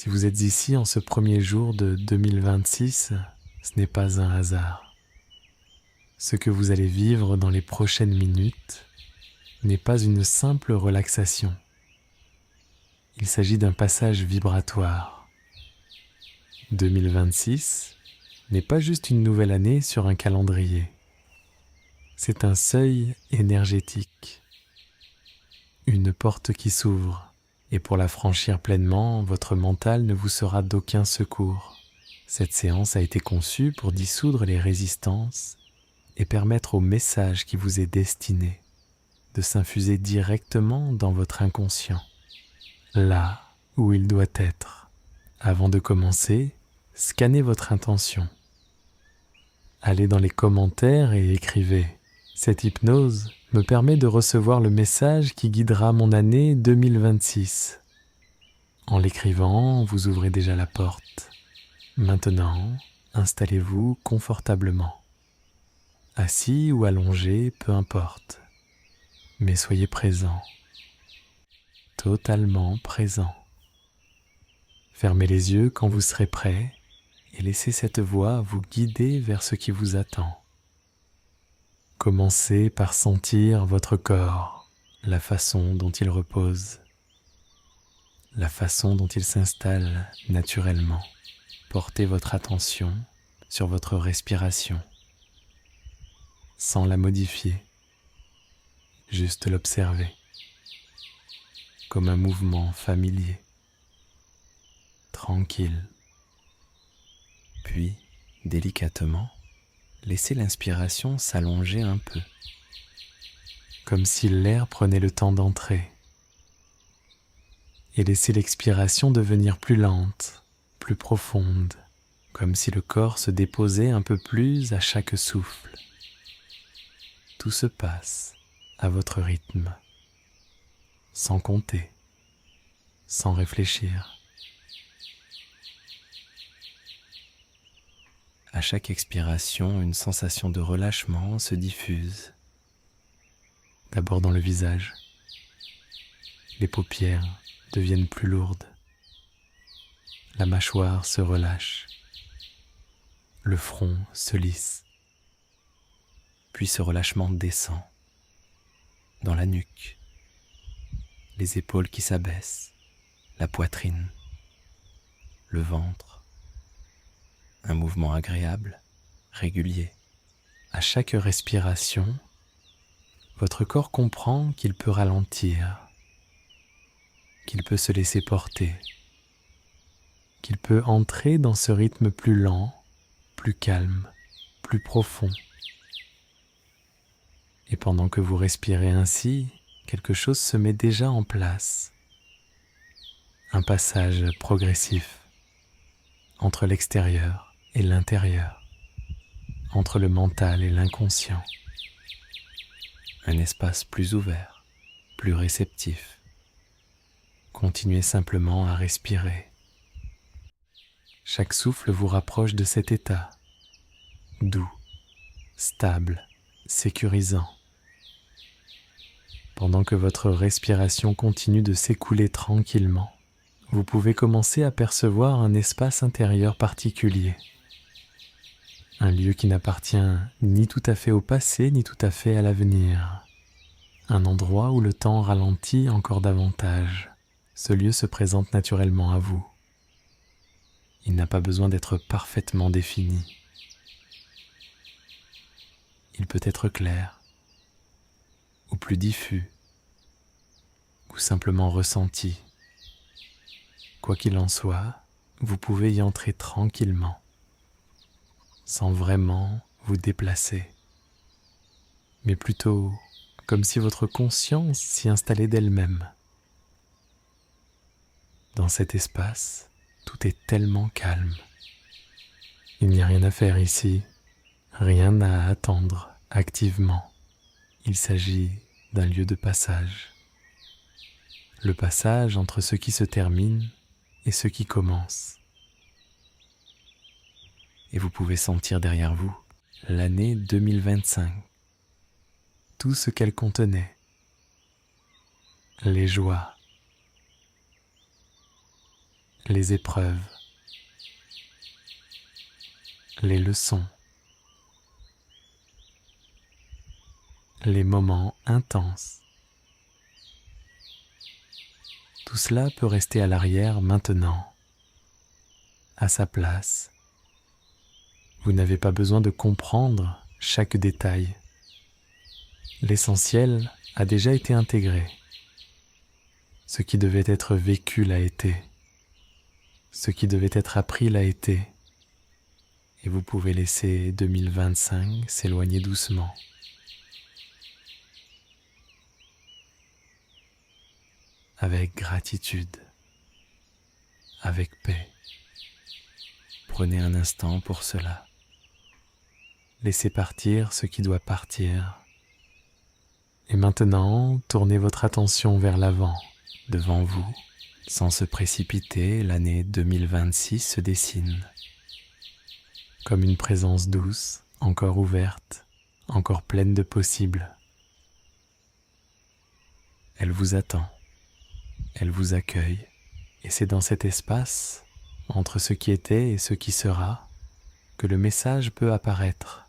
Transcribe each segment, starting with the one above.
Si vous êtes ici en ce premier jour de 2026, ce n'est pas un hasard. Ce que vous allez vivre dans les prochaines minutes n'est pas une simple relaxation. Il s'agit d'un passage vibratoire. 2026 n'est pas juste une nouvelle année sur un calendrier. C'est un seuil énergétique, une porte qui s'ouvre. Et pour la franchir pleinement, votre mental ne vous sera d'aucun secours. Cette séance a été conçue pour dissoudre les résistances et permettre au message qui vous est destiné de s'infuser directement dans votre inconscient, là où il doit être. Avant de commencer, scannez votre intention. Allez dans les commentaires et écrivez « Cette hypnose me permet de recevoir le message qui guidera mon année 2026. » En l'écrivant, vous ouvrez déjà la porte. Maintenant, installez-vous confortablement. Assis ou allongé, peu importe. Mais soyez présent. Totalement présent. Fermez les yeux quand vous serez prêt et laissez cette voix vous guider vers ce qui vous attend. Commencez par sentir votre corps, la façon dont il repose, la façon dont il s'installe naturellement. Portez votre attention sur votre respiration, sans la modifier, juste l'observer, comme un mouvement familier, tranquille. Puis, délicatement, laissez l'inspiration s'allonger un peu, comme si l'air prenait le temps d'entrer, et laissez l'expiration devenir plus lente, plus profonde, comme si le corps se déposait un peu plus à chaque souffle. Tout se passe à votre rythme, sans compter, sans réfléchir. À chaque expiration, une sensation de relâchement se diffuse. D'abord dans le visage. Les paupières deviennent plus lourdes. La mâchoire se relâche. Le front se lisse. Puis ce relâchement descend dans la nuque. Les épaules qui s'abaissent. La poitrine. Le ventre. Un mouvement agréable, régulier. À chaque respiration, votre corps comprend qu'il peut ralentir, qu'il peut se laisser porter, qu'il peut entrer dans ce rythme plus lent, plus calme, plus profond. Et pendant que vous respirez ainsi, quelque chose se met déjà en place. Un passage progressif entre l'extérieur et l'intérieur, entre le mental et l'inconscient. Un espace plus ouvert, plus réceptif. Continuez simplement à respirer. Chaque souffle vous rapproche de cet état, doux, stable, sécurisant. Pendant que votre respiration continue de s'écouler tranquillement, vous pouvez commencer à percevoir un espace intérieur particulier. Un lieu qui n'appartient ni tout à fait au passé, ni tout à fait à l'avenir. Un endroit où le temps ralentit encore davantage. Ce lieu se présente naturellement à vous. Il n'a pas besoin d'être parfaitement défini. Il peut être clair, ou plus diffus, ou simplement ressenti. Quoi qu'il en soit, vous pouvez y entrer tranquillement, sans vraiment vous déplacer, mais plutôt comme si votre conscience s'y installait d'elle-même. Dans cet espace, tout est tellement calme. Il n'y a rien à faire ici, rien à attendre activement. Il s'agit d'un lieu de passage. Le passage entre ce qui se termine et ce qui commence. Et vous pouvez sentir derrière vous l'année 2025, tout ce qu'elle contenait, les joies, les épreuves, les leçons, les moments intenses. Tout cela peut rester à l'arrière maintenant, à sa place. Vous n'avez pas besoin de comprendre chaque détail. L'essentiel a déjà été intégré. Ce qui devait être vécu l'a été. Ce qui devait être appris l'a été. Et vous pouvez laisser 2025 s'éloigner doucement. Avec gratitude, avec paix. Prenez un instant pour cela. Laissez partir ce qui doit partir. Et maintenant, tournez votre attention vers l'avant, devant vous. Sans se précipiter, l'année 2026 se dessine. Comme une présence douce, encore ouverte, encore pleine de possibles. Elle vous attend, elle vous accueille, et c'est dans cet espace, entre ce qui était et ce qui sera, que le message peut apparaître.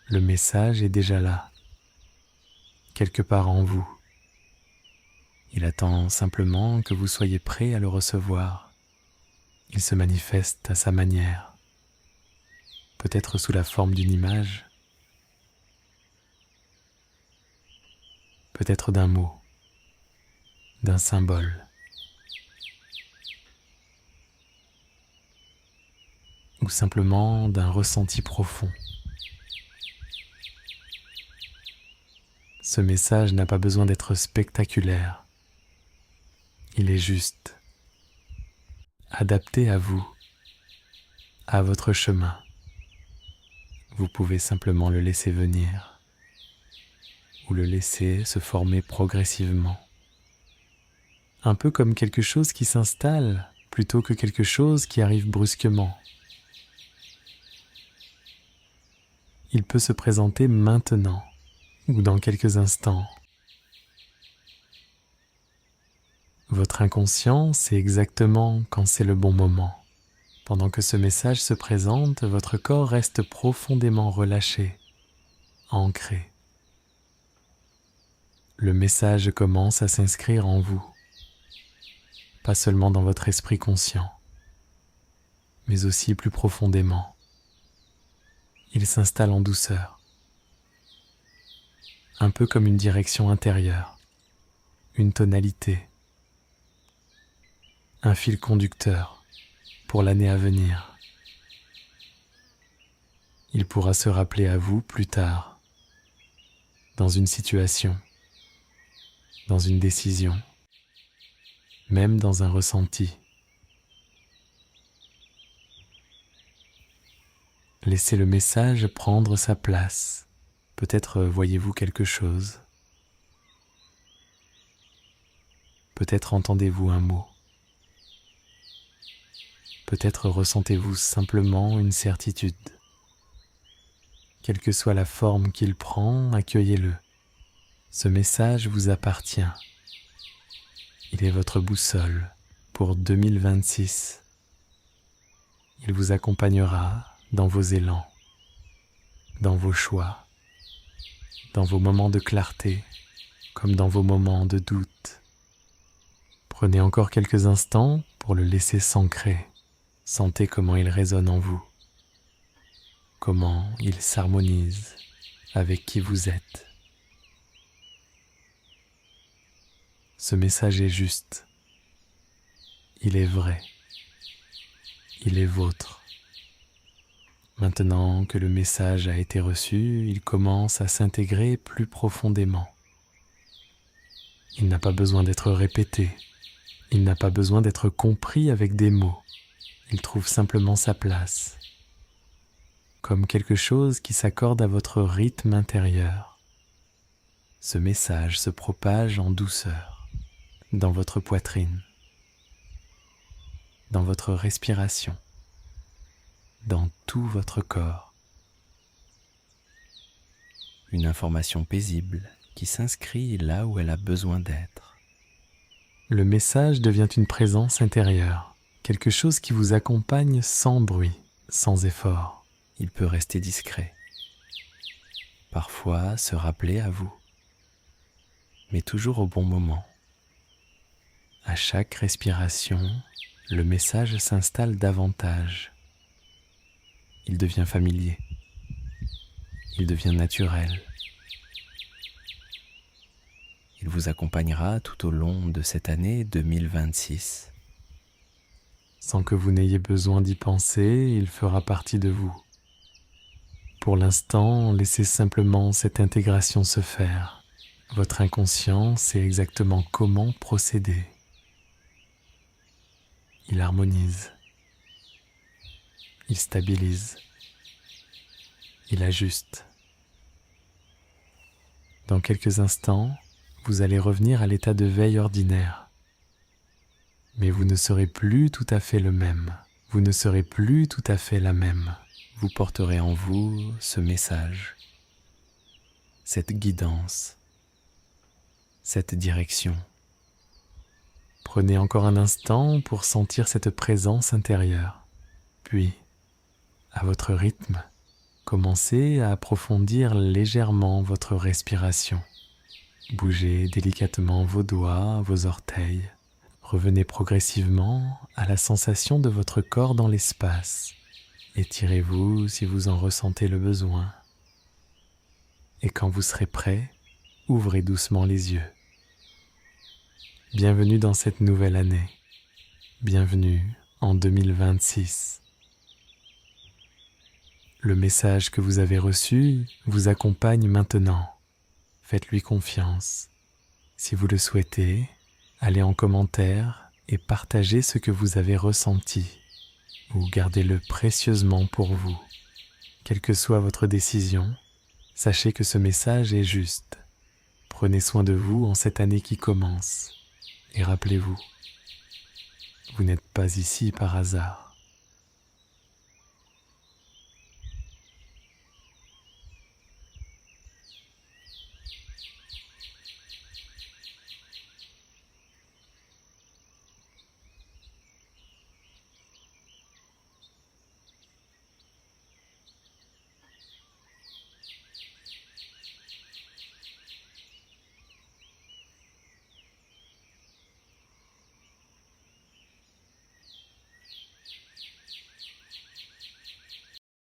Le message est déjà là, quelque part en vous. Il attend simplement que vous soyez prêt à le recevoir. Il se manifeste à sa manière, peut-être sous la forme d'une image, peut-être d'un mot, d'un symbole, ou simplement d'un ressenti profond. Ce message n'a pas besoin d'être spectaculaire. Il est juste, adapté à vous, à votre chemin. Vous pouvez simplement le laisser venir, ou le laisser se former progressivement. Un peu comme quelque chose qui s'installe, plutôt que quelque chose qui arrive brusquement. Il peut se présenter maintenant, ou dans quelques instants. Votre inconscient sait exactement quand c'est le bon moment. Pendant que ce message se présente, votre corps reste profondément relâché, ancré. Le message commence à s'inscrire en vous, pas seulement dans votre esprit conscient, mais aussi plus profondément. Il s'installe en douceur, un peu comme une direction intérieure, une tonalité, un fil conducteur pour l'année à venir. Il pourra se rappeler à vous plus tard, dans une situation, dans une décision, même dans un ressenti. Laissez le message prendre sa place. Peut-être voyez-vous quelque chose. Peut-être entendez-vous un mot. Peut-être ressentez-vous simplement une certitude. Quelle que soit la forme qu'il prend, accueillez-le. Ce message vous appartient. Il est votre boussole pour 2026. Il vous accompagnera dans vos élans, dans vos choix, dans vos moments de clarté, comme dans vos moments de doute. Prenez encore quelques instants pour le laisser s'ancrer. Sentez comment il résonne en vous, comment il s'harmonise avec qui vous êtes. Ce message est juste, il est vrai, il est vôtre. Maintenant que le message a été reçu, il commence à s'intégrer plus profondément. Il n'a pas besoin d'être répété, il n'a pas besoin d'être compris avec des mots. Il trouve simplement sa place, comme quelque chose qui s'accorde à votre rythme intérieur. Ce message se propage en douceur, dans votre poitrine, dans votre respiration, dans tout votre corps. Une information paisible qui s'inscrit là où elle a besoin d'être. Le message devient une présence intérieure, quelque chose qui vous accompagne sans bruit, sans effort. Il peut rester discret, parfois se rappeler à vous, mais toujours au bon moment. À chaque respiration, le message s'installe davantage. Il devient familier, il devient naturel. Il vous accompagnera tout au long de cette année 2026. Sans que vous n'ayez besoin d'y penser, il fera partie de vous. Pour l'instant, laissez simplement cette intégration se faire. Votre inconscient sait exactement comment procéder. Il harmonise, il stabilise, il ajuste. Dans quelques instants, vous allez revenir à l'état de veille ordinaire. Mais vous ne serez plus tout à fait le même. Vous ne serez plus tout à fait la même. Vous porterez en vous ce message, cette guidance, cette direction. Prenez encore un instant pour sentir cette présence intérieure. Puis, à votre rythme, commencez à approfondir légèrement votre respiration. Bougez délicatement vos doigts, vos orteils. Revenez progressivement à la sensation de votre corps dans l'espace. Étirez-vous si vous en ressentez le besoin. Et quand vous serez prêt, ouvrez doucement les yeux. Bienvenue dans cette nouvelle année. Bienvenue en 2026. Le message que vous avez reçu vous accompagne maintenant. Faites-lui confiance. Si vous le souhaitez, allez en commentaire et partagez ce que vous avez ressenti, ou gardez-le précieusement pour vous. Quelle que soit votre décision, sachez que ce message est juste. Prenez soin de vous en cette année qui commence. Et rappelez-vous, vous n'êtes pas ici par hasard.